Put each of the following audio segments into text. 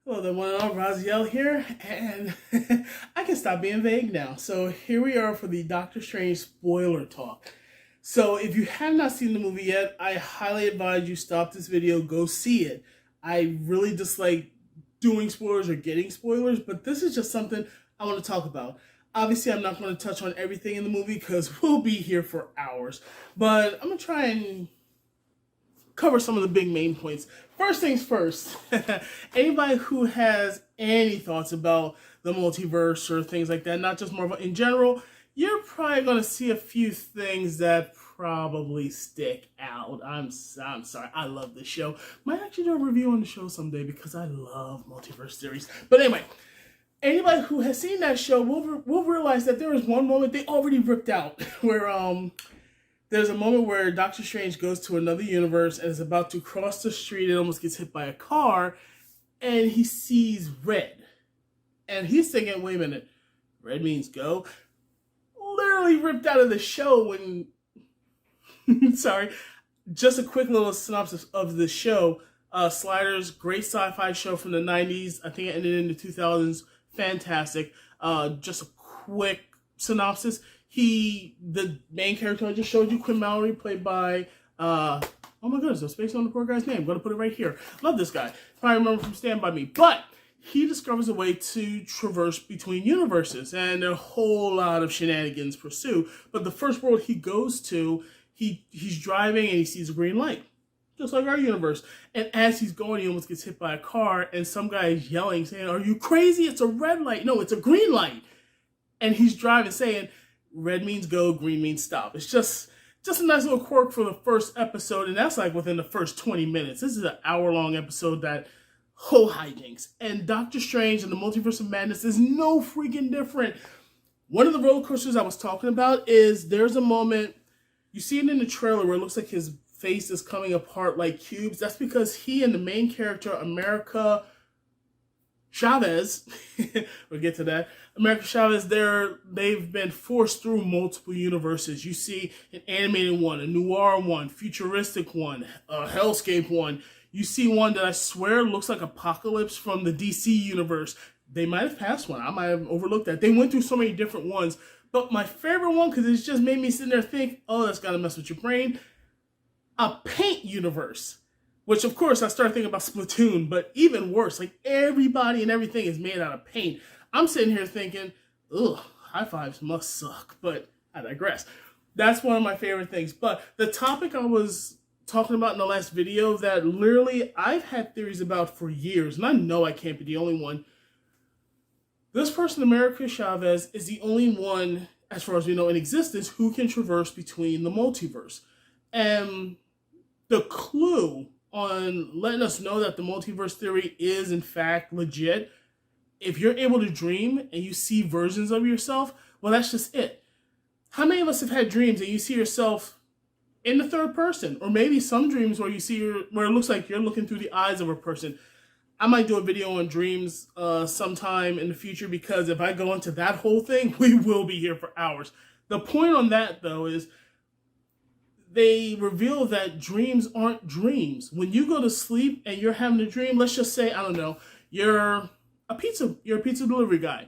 Hello, the one and all Raziel here, and I can stop being vague now. So here we are for the Doctor Strange spoiler talk. So if you have not seen the movie yet, I highly advise you stop this video, go see it. I really dislike doing spoilers or getting spoilers, but this is just something I want to talk about. Obviously, I'm not going to touch on everything in the movie because we'll be here for hours, but I'm going to try and cover some of the big main points. First things first, anybody who has any thoughts about the multiverse or things like that, not just Marvel in general, you're probably going to see a few things that probably stick out. I'm sorry, I love this show. Might actually do a review on the show someday because I love multiverse theories. But anyway, anybody who has seen that show will realize that there is one moment they already ripped out where there's a moment where Doctor Strange goes to another universe and is about to cross the street and almost gets hit by a car, and he sees red. And he's thinking, wait a minute, red means go? Literally ripped out of the show when... Sorry. Just a quick little synopsis of the show. Sliders, great sci-fi show from the 90s. I think it ended in the 2000s. Fantastic. Just a quick synopsis. The main character I just showed you, Quinn Mallory, played by, oh my goodness, I'm spacing on the poor guy's name. I'm going to put it right here. Love this guy. Probably remember from Stand By Me. But he discovers a way to traverse between universes, and a whole lot of shenanigans pursue. But the first world he goes to, he's driving and he sees a green light, just like our universe. And as he's going, he almost gets hit by a car, and some guy is yelling, saying, "Are you crazy? It's a red light." No, it's a green light. And he's driving, saying, red means go, green means stop. It's just a nice little quirk for the first episode, and that's like within the first 20 minutes. This is an hour-long episode that whole hijinks. And Doctor Strange and the Multiverse of Madness is no freaking different. One of the roller coasters I was talking about is there's a moment, you see it in the trailer where it looks like his face is coming apart like cubes. That's because he and the main character, America Chavez, we'll get to that. America Chavez, they've been forced through multiple universes. You see an animated one, a noir one, futuristic one, a hellscape one. You see one that I swear looks like Apocalypse from the DC universe. They might have passed one. I might have overlooked that. They went through so many different ones. But my favorite one, because it's just made me sit there and think, oh, that's got to mess with your brain, a paint universe. Which, of course, I started thinking about Splatoon, but even worse, like everybody and everything is made out of paint. I'm sitting here thinking, ugh, high fives must suck, but I digress. That's one of my favorite things. But the topic I was talking about in the last video that literally I've had theories about for years, and I know I can't be the only one. This person, America Chavez, is the only one, as far as we know, in existence who can traverse between the multiverse. And the clue on letting us know that the multiverse theory is in fact legit, if you're able to dream and you see versions of yourself, well, that's just it. How many of us have had dreams and you see yourself in the third person? Or maybe some dreams where you see where it looks like you're looking through the eyes of a person. I might do a video on dreams sometime in the future, because if I go into that whole thing, we will be here for hours. The point on that, though, is they reveal that dreams aren't dreams. When you go to sleep and you're having a dream, let's just say, I don't know, you're a pizza delivery guy.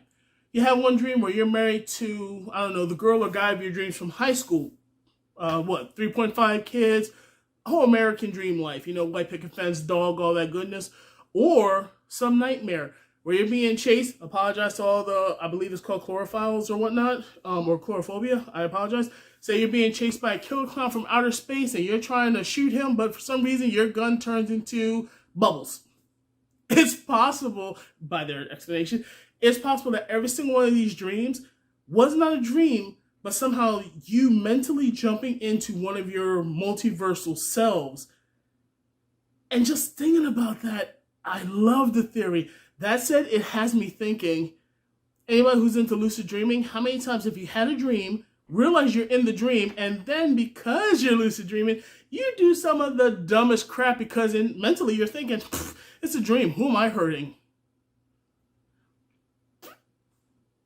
You have one dream where you're married to, I don't know, the girl or guy of your dreams from high school. 3.5 kids, whole American dream life, white picket fence, dog, all that goodness. Or some nightmare where you're being chased. Apologize to all the, I believe it's called chlorophylls or whatnot, or chlorophobia. I apologize. Say you're being chased by a killer clown from outer space and you're trying to shoot him, but for some reason your gun turns into bubbles. It's possible, by their explanation, it's possible that every single one of these dreams was not a dream, but somehow you mentally jumping into one of your multiversal selves. And just thinking about that, I love the theory. That said, it has me thinking, anybody who's into lucid dreaming, how many times have you had a dream, realize you're in the dream, and then because you're lucid dreaming, you do some of the dumbest crap because mentally you're thinking, it's a dream, who am I hurting?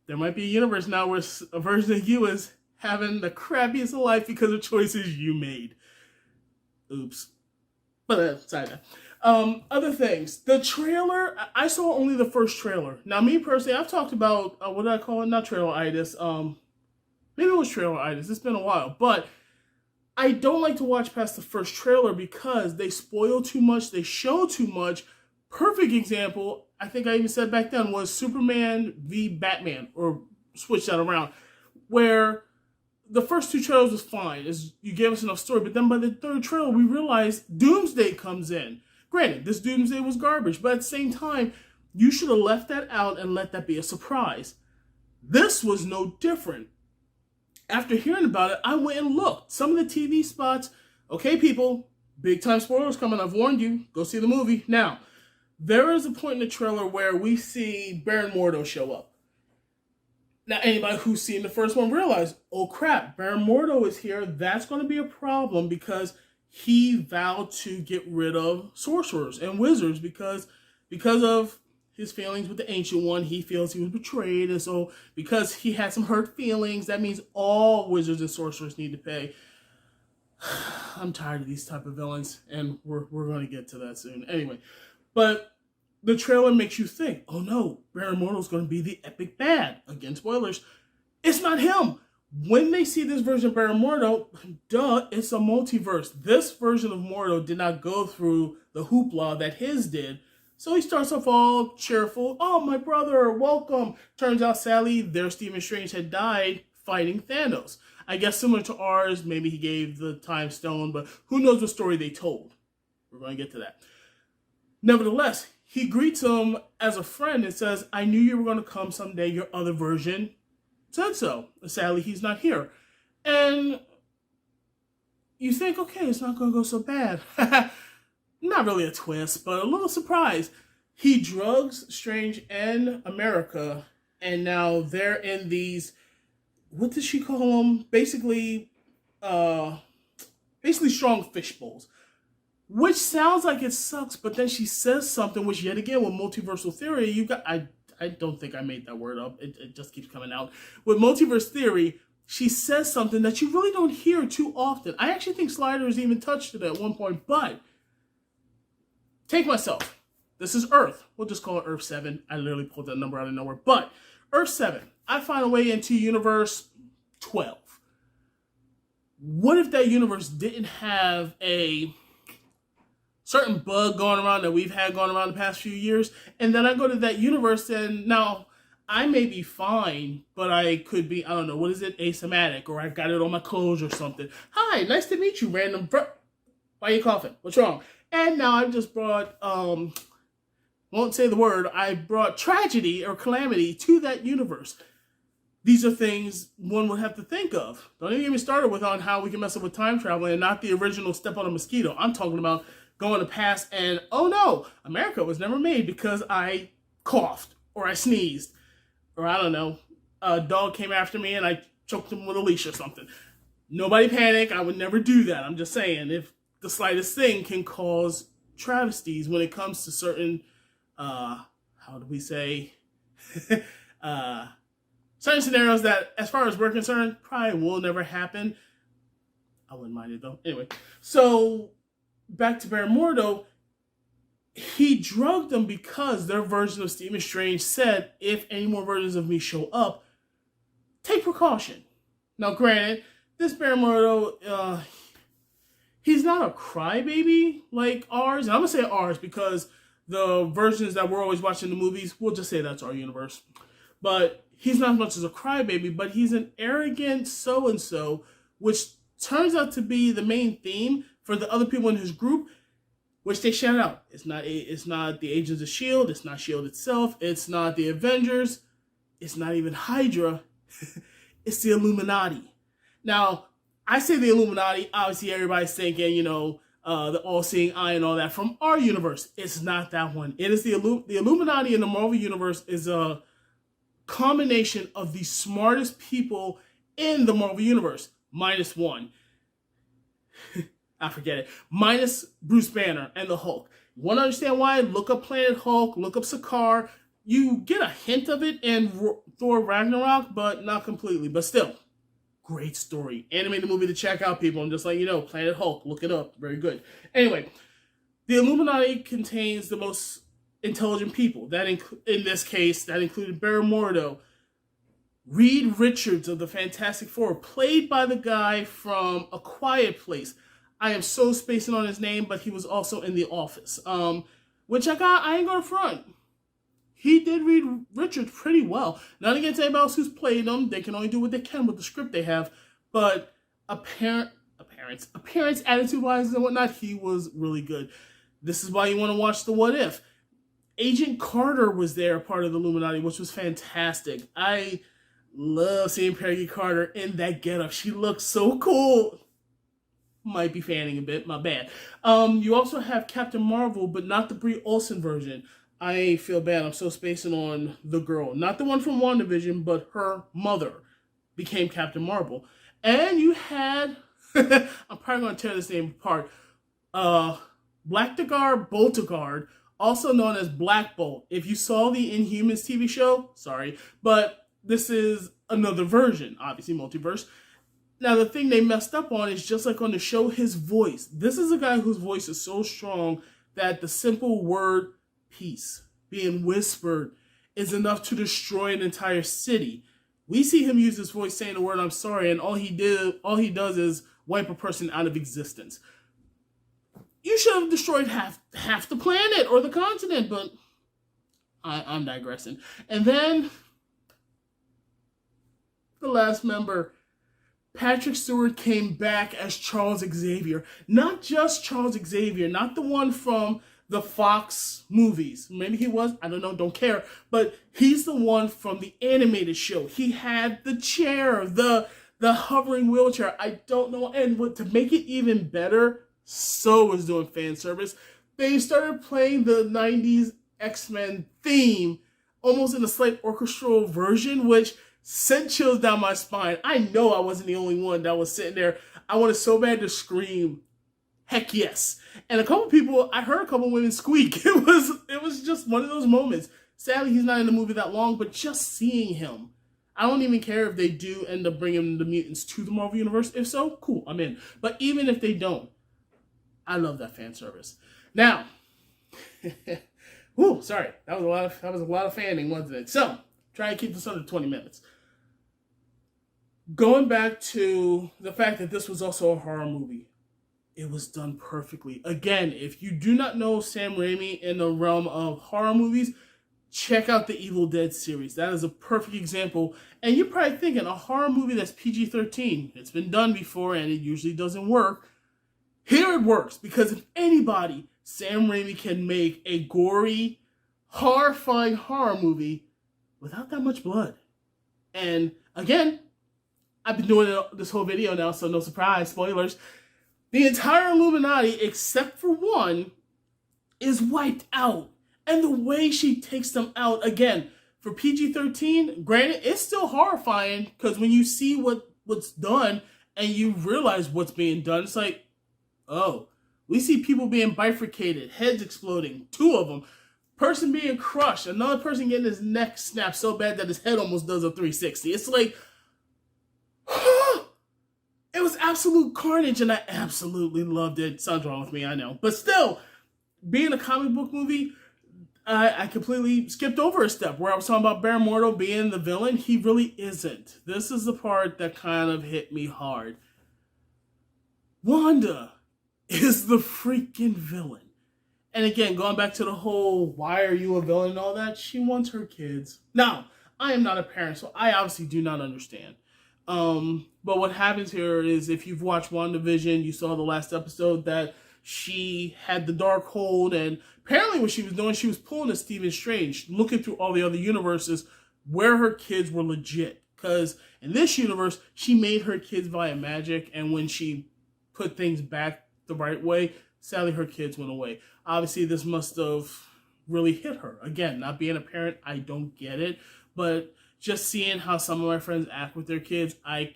There might be a universe now where a version of you is having the crappiest of life because of choices you made. Oops. But aside that. Other things. The trailer, I saw only the first trailer. Now, me personally, I've talked about, what did I call it? Not traileritis. Maybe it was traileritis. It's been a while. But I don't like to watch past the first trailer because they spoil too much. They show too much. Perfect example, I think I even said back then, was Superman v. Batman, or switch that around, where the first two trailers was fine, as you gave us enough story, but then by the third trailer, we realized Doomsday comes in. Granted, this Doomsday was garbage, but at the same time, you should have left that out and let that be a surprise. This was no different. After hearing about it, I went and looked. Some of the TV spots, okay, people, big time spoilers coming, I've warned you, go see the movie. Now, there is a point in the trailer where we see Baron Mordo show up. Now, anybody who's seen the first one realized, oh crap, Baron Mordo is here. That's going to be a problem because he vowed to get rid of sorcerers and wizards because of his feelings with the Ancient One. He feels he was betrayed, and so because he had some hurt feelings, that means all wizards and sorcerers need to pay. I'm tired of these type of villains, and we're going to get to that soon. Anyway, but the trailer makes you think, oh no, Baron Mordo's going to be the epic bad. Again, spoilers. It's not him. When they see this version of Baron Mordo, duh, it's a multiverse. This version of Mordo did not go through the hoopla that his did. So he starts off all cheerful. Oh, my brother, welcome. Turns out, sadly, their Stephen Strange had died fighting Thanos. I guess similar to ours, maybe he gave the Time Stone, but who knows what story they told. We're going to get to that. Nevertheless, he greets him as a friend and says, I knew you were going to come someday. Your other version said so. Sadly, he's not here. And you think, okay, it's not going to go so bad. Not really a twist, but a little surprise. He drugs Strange and America, and now they're in these, what did she call them? Basically strong fish bowls. Which sounds like it sucks, but then she says something, which yet again, with multiversal theory, I don't think I made that word up. It just keeps coming out. With multiverse theory, she says something that you really don't hear too often. I actually think Sliders even touched it at one point, but take myself. This is Earth. We'll just call it Earth 7. I literally pulled that number out of nowhere. But Earth 7, I find a way into universe 12. What if that universe didn't have a certain bug going around that we've had going around the past few years, and then I go to that universe, and now I may be fine, but I could be, I don't know, what is it, asthmatic, or I got it on my clothes or something. Hi, nice to meet you, random why are you coughing? What's wrong? And now I've just brought, won't say the word, I brought tragedy or calamity to that universe. These are things one would have to think of. Don't even get me started with on how we can mess up with time travel and not the original Step on a Mosquito. I'm talking about going to past and, oh no, America was never made because I coughed or I sneezed or I don't know, a dog came after me and I choked him with a leash or something. Nobody panic. I would never do that. I'm just saying, if the slightest thing can cause travesties when it comes to certain, how do we say, certain scenarios that, as far as we're concerned, probably will never happen. I wouldn't mind it though. Anyway, so back to Baron Mordo, he drugged them because their version of Stephen Strange said, if any more versions of me show up, take precaution. Now, granted, this Baron Mordo, he's not a crybaby like ours. And I'm going to say ours because the versions that we're always watching in the movies, we'll just say that's our universe. But he's not as much as a crybaby, but he's an arrogant so-and-so, which turns out to be the main theme for the other people in his group, which they shout out. It's not the Agents of S.H.I.E.L.D., it's not S.H.I.E.L.D. itself, it's not the Avengers, it's not even Hydra, it's the Illuminati. Now, I say the Illuminati, obviously everybody's thinking, you know, the all-seeing eye and all that from our universe. It's not that one. It is the Illuminati in the Marvel Universe is a combination of the smartest people in the Marvel Universe, minus one. I forget it. Minus Bruce Banner and the Hulk. You want to understand why? Look up Planet Hulk, look up Sakaar. You get a hint of it in Thor Ragnarok, but not completely. But still, great story. Animated movie to check out, people. I'm just like, you know, Planet Hulk, look it up. Very good. Anyway, The Illuminati contains the most intelligent people. That in this case, that included Barry Mordo, Reed Richards of the Fantastic Four, played by the guy from A Quiet Place. I am so spacing on his name, but he was also in The Office. Which I ain't gonna front. He did Reed Richards pretty well. Not against anybody else who's played them. They can only do what they can with the script they have. But appearance, attitude-wise and whatnot, he was really good. This is why you want to watch the What If. Agent Carter was there, part of the Illuminati, which was fantastic. I love seeing Peggy Carter in that getup. She looks so cool. Might be fanning a bit, my bad. You also have Captain Marvel, but not the Brie Olsen version. I feel bad. I'm so spacing on the girl. Not the one from WandaVision, but her mother became Captain Marvel. And you had, I'm probably going to tear this name apart, Blackguard Boltagard, also known as Black Bolt. If you saw the Inhumans TV show, sorry, but this is another version, obviously multiverse. Now, the thing they messed up on is just like on the show, his voice. This is a guy whose voice is so strong that the simple word peace being whispered is enough to destroy an entire city. We see him use his voice saying the word "I'm sorry," and all he does is wipe a person out of existence. You should have destroyed half the planet or the continent, but I'm digressing. And then the last member, Patrick Stewart, came back as Charles Xavier. Not just Charles Xavier, not the one from the Fox movies. Maybe he was, I don't know, don't care. But he's the one from the animated show. He had the chair, the hovering wheelchair. I don't know. And to make it even better, so was doing fan service. They started playing the 90s X-Men theme, almost in a slight orchestral version, which sent chills down my spine. I know I wasn't the only one that was sitting there. I wanted so bad to scream, heck yes. And I heard a couple women squeak. It was just one of those moments. Sadly, he's not in the movie that long, but just seeing him, I don't even care if they do end up bringing the mutants to the Marvel Universe. If so, cool, I'm in. But even if they don't, I love that fan service. Now, sorry, that was a lot of fanning, wasn't it? So, try and keep this under 20 minutes. Going back to the fact that this was also a horror movie, it was done perfectly. Again, if you do not know Sam Raimi in the realm of horror movies, check out the Evil Dead series. That is a perfect example. And you're probably thinking, a horror movie that's PG-13, it's been done before and it usually doesn't work. Here it works, because if anybody, Sam Raimi can make a gory, horrifying horror movie without that much blood. And again, I've been doing this whole video now, so no surprise, spoilers. The entire Illuminati, except for one, is wiped out. And the way she takes them out, again, for PG-13, granted, it's still horrifying, because when you see what's done and you realize what's being done, it's like, oh, we see people being bifurcated, heads exploding, 2 of them, person being crushed, another person getting his neck snapped so bad that his head almost does a 360. It's like, it was absolute carnage, and I absolutely loved it. Sounds wrong with me, I know. But still, being a comic book movie, I completely skipped over a step where I was talking about Barry Mordo being the villain. He really isn't. This is the part that kind of hit me hard. Wanda is the freaking villain. And again, going back to the whole, why are you a villain and all that, she wants her kids. Now, I am not a parent, so I obviously do not understand. But what happens here is, if you've watched WandaVision, you saw the last episode that she had the Darkhold, and apparently what she was doing, she was pulling a Stephen Strange, looking through all the other universes where her kids were legit. Because in this universe, she made her kids via magic, and when she put things back the right way, sadly her kids went away. Obviously, this must have really hit her. Again, not being a parent, I don't get it, but just seeing how some of my friends act with their kids, I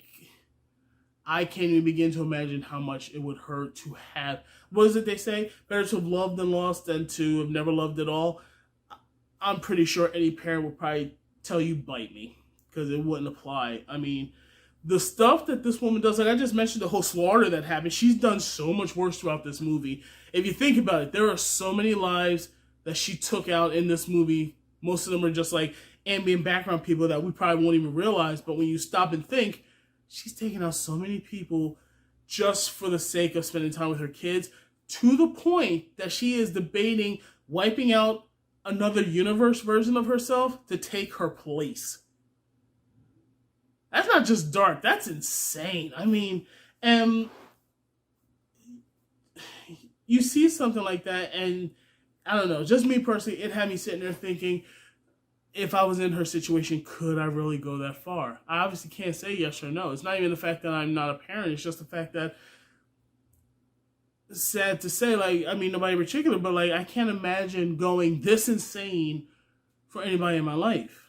can't even begin to imagine how much it would hurt to have, what is it they say? Better to have loved and lost than to have never loved at all. I'm pretty sure any parent would probably tell you, bite me, because it wouldn't apply. I mean, the stuff that this woman does, like I just mentioned, the whole slaughter that happened, she's done so much worse throughout this movie. If you think about it, there are so many lives that she took out in this movie. Most of them are just like ambient background people that we probably won't even realize. But when you stop and think, she's taken out so many people just for the sake of spending time with her kids, to the point that she is debating wiping out another universe version of herself to take her place. That's not just dark. That's insane. I mean, and you see something like that, and I don't know, just me personally, it had me sitting there thinking, if I was in her situation, could I really go that far? I obviously can't say yes or no. It's not even the fact that I'm not a parent. It's just the fact that, sad to say, like, I mean, nobody in particular, but like, I can't imagine going this insane for anybody in my life.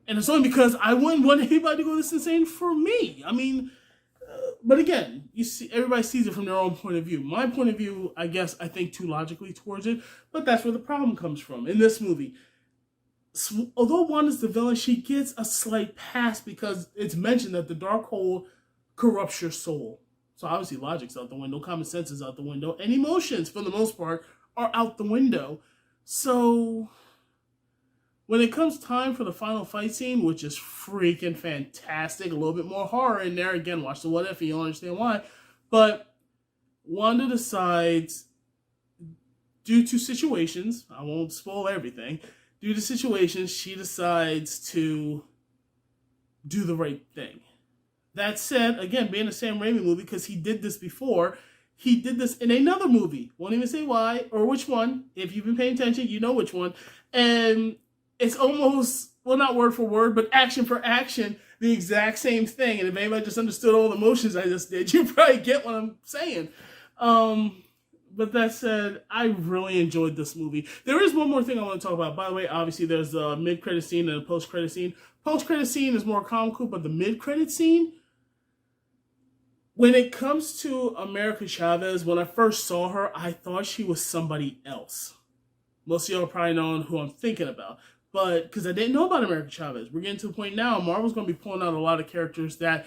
And it's only because I wouldn't want anybody to go this insane for me. I mean, but again, you see, everybody sees it from their own point of view. My point of view, I guess, I think too logically towards it, but that's where the problem comes from in this movie. Although Wanda's the villain, she gets a slight pass because it's mentioned that the Darkhold corrupts your soul. So obviously logic's out the window, common sense is out the window, and emotions, for the most part, are out the window. So when it comes time for the final fight scene, which is freaking fantastic, a little bit more horror in there. Again, watch the what if and you'll understand why. But Wanda decides, due to situations, I won't spoil everything, due to situations, she decides to do the right thing. That said, again, being a Sam Raimi movie, because he did this before, he did this in another movie. Won't even say why or which one. If you've been paying attention, you know which one. And it's almost, well, not word for word, but action for action, the exact same thing. And if anybody just understood all the motions I just did, you probably get what I'm saying. But that said, I really enjoyed this movie. There is one more thing I want to talk about. By the way, obviously there's a mid-credit scene and a post-credit scene. Post-credit scene is more comical, but the mid-credit scene, when it comes to America Chavez, when I first saw her, I thought she was somebody else. Most of y'all probably know who I'm thinking about. But, because I didn't know about America Chavez. We're getting to the point now, Marvel's going to be pulling out a lot of characters that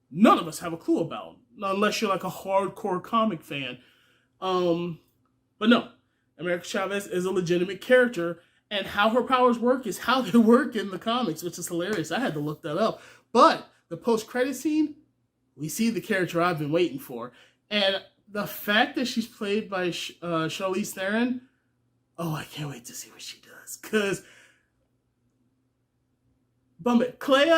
none of us have a clue about. Unless you're like a hardcore comic fan. But no, America Chavez is a legitimate character. And how her powers work is how they work in the comics, which is hilarious. I had to look that up. But the post-credit scene, we see the character I've been waiting for. And the fact that she's played by Charlize Theron, oh, I can't wait to see what she does. Because Clea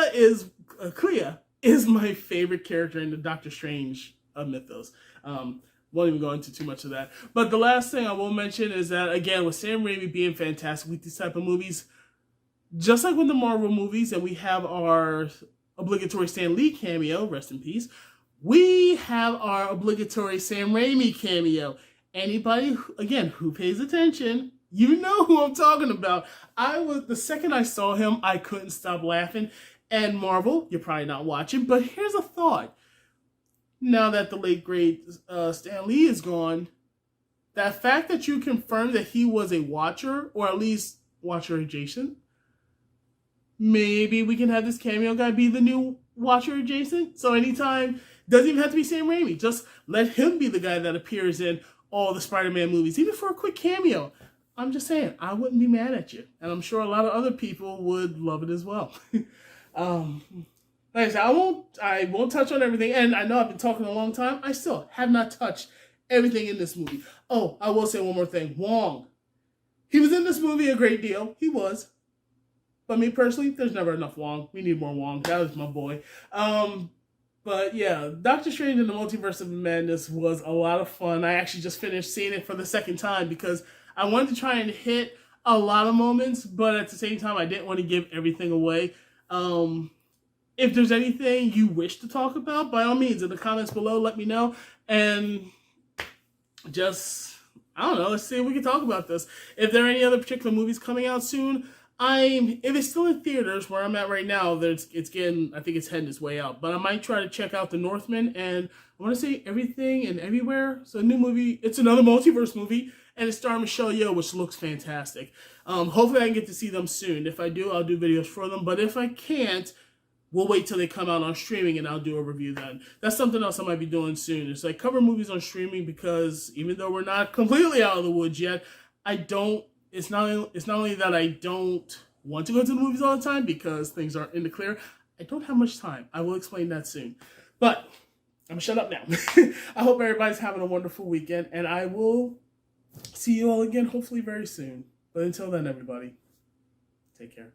is my favorite character in the Doctor Strange mythos. Won't even go into too much of that. But the last thing I will mention is that, again, with Sam Raimi being fantastic with these type of movies, just like with the Marvel movies, and we have our obligatory Stan Lee cameo, rest in peace, we have our obligatory Sam Raimi cameo. Anybody, again, who pays attention, you know who I'm talking about. The second I saw him, I couldn't stop laughing. And Marvel, you're probably not watching, but here's a thought. Now that the late, great Stan Lee is gone, that fact that you confirmed that he was a Watcher, or at least Watcher adjacent, maybe we can have this cameo guy be the new Watcher adjacent. So anytime, doesn't even have to be Sam Raimi, just let him be the guy that appears in all the Spider-Man movies, even for a quick cameo. I'm just saying, I wouldn't be mad at you. And I'm sure a lot of other people would love it as well. Like I said, I won't touch on everything. And I know I've been talking a long time. I still have not touched everything in this movie. Oh, I will say one more thing. Wong. He was in this movie a great deal. He was. But me personally, there's never enough Wong. We need more Wong. That was my boy. But yeah, Doctor Strange in the Multiverse of Madness was a lot of fun. I actually just finished seeing it for the second time because I wanted to try and hit a lot of moments, but at the same time, I didn't want to give everything away. If there's anything you wish to talk about, by all means, in the comments below, let me know. And just, I don't know, let's see if we can talk about this. If there are any other particular movies coming out soon, if it's still in theaters where I'm at right now, it's getting, I think it's heading its way out. But I might try to check out The Northman, and I want to say Everything and Everywhere. So a new movie, it's another multiverse movie, and it's starring Michelle Yeoh, which looks fantastic. Hopefully I can get to see them soon. If I do, I'll do videos for them. But if I can't, we'll wait till they come out on streaming and I'll do a review then. That's something else I might be doing soon. It's like cover movies on streaming, because even though we're not completely out of the woods yet, it's not only that I don't want to go to the movies all the time because things aren't in the clear. I don't have much time. I will explain that soon. But I'm gonna shut up now. I hope everybody's having a wonderful weekend, and I will see you all again hopefully very soon. But until then, everybody, take care.